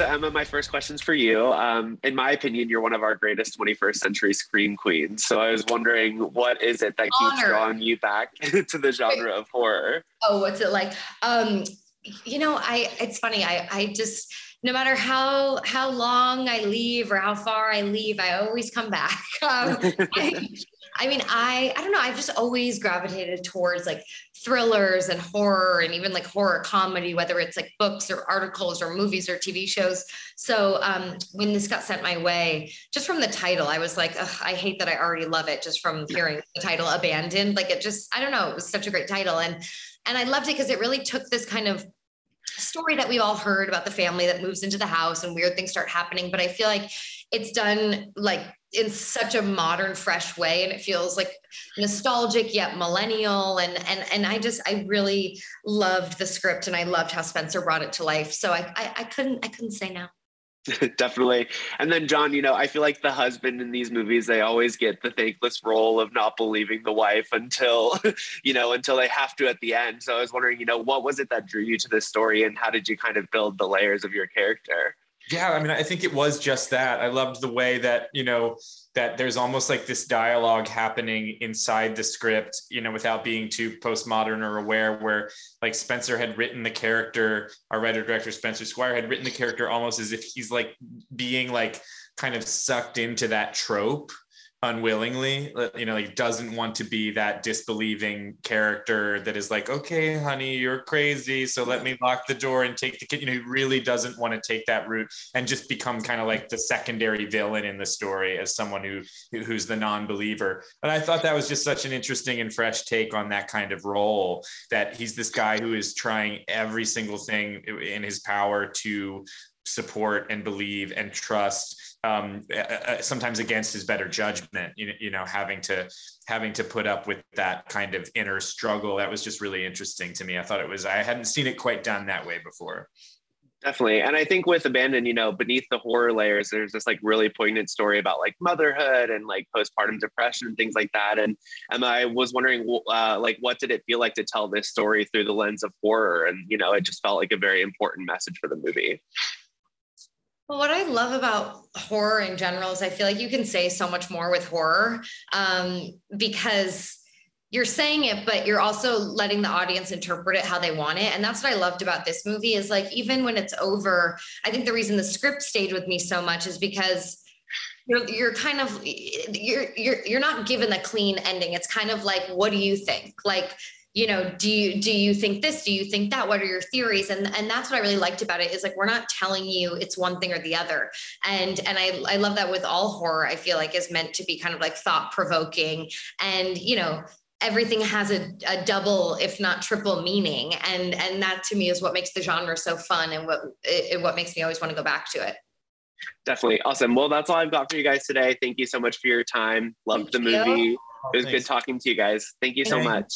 So Emma, my first question's for you. In my opinion, you're one of our greatest 21st century scream queens. So I was wondering, what is it that keeps Honor. drawing you back to the genre of horror? Oh, what's it like? It's funny. I just, no matter how long I leave or how far I leave, I always come back. I don't know. I've just always gravitated towards like thrillers and horror and even like horror comedy, whether it's like books or articles or movies or TV shows. So when this got sent my way, just from the title, I was like, ugh, I hate that I already love it just from hearing the title Abandoned. Like it just, I don't know, it was such a great title. And I loved it because it really took this kind of story that we've all heard about the family that moves into the house and weird things start happening. But I feel like it's done like in such a modern, fresh way. And it feels like nostalgic yet millennial. And I really loved the script and I loved how Spencer brought it to life. So I couldn't say no. Definitely. And then John, I feel like the husband in these movies, they always get the thankless role of not believing the wife until, until they have to at the end. So I was wondering, what was it that drew you to this story and how did you kind of build the layers of your character? Yeah, I mean, I think it was just that. I loved the way that, that there's almost like this dialogue happening inside the script, without being too postmodern or aware, where like Spencer had written the character, our writer director Spencer Squire had written the character almost as if he's like being like kind of sucked into that trope unwillingly, like doesn't want to be that disbelieving character that is like, okay, honey, you're crazy, so let me lock the door and take the kid. He really doesn't want to take that route and just become kind of like the secondary villain in the story as someone who's the non-believer. And I thought that was just such an interesting and fresh take on that kind of role, that he's this guy who is trying every single thing in his power to support and believe and trust, sometimes against his better judgment, having to put up with that kind of inner struggle. That was just really interesting to me. I hadn't seen it quite done that way before. Definitely. And I think with Abandon, beneath the horror layers, there's this like really poignant story about like motherhood and like postpartum depression and things like that. And I was wondering, what did it feel like to tell this story through the lens of horror? And, it just felt like a very important message for the movie. Well, what I love about horror in general is I feel like you can say so much more with horror, because you're saying it, but you're also letting the audience interpret it how they want it. And that's what I loved about this movie is like, even when it's over, I think the reason the script stayed with me so much is because you're kind of, you're not given a clean ending. It's kind of like, what do you think? Like, do you think this? Do you think that? What are your theories? And that's what I really liked about it is like, we're not telling you it's one thing or the other. And I love that with all horror, I feel like is meant to be kind of like thought provoking and, everything has a double, if not triple meaning. And that to me is what makes the genre so fun and what makes me always want to go back to it. Definitely. Awesome. Well, that's all I've got for you guys today. Thank you so much for your time. Loved the movie. It was good talking to you guys. Thank you so much.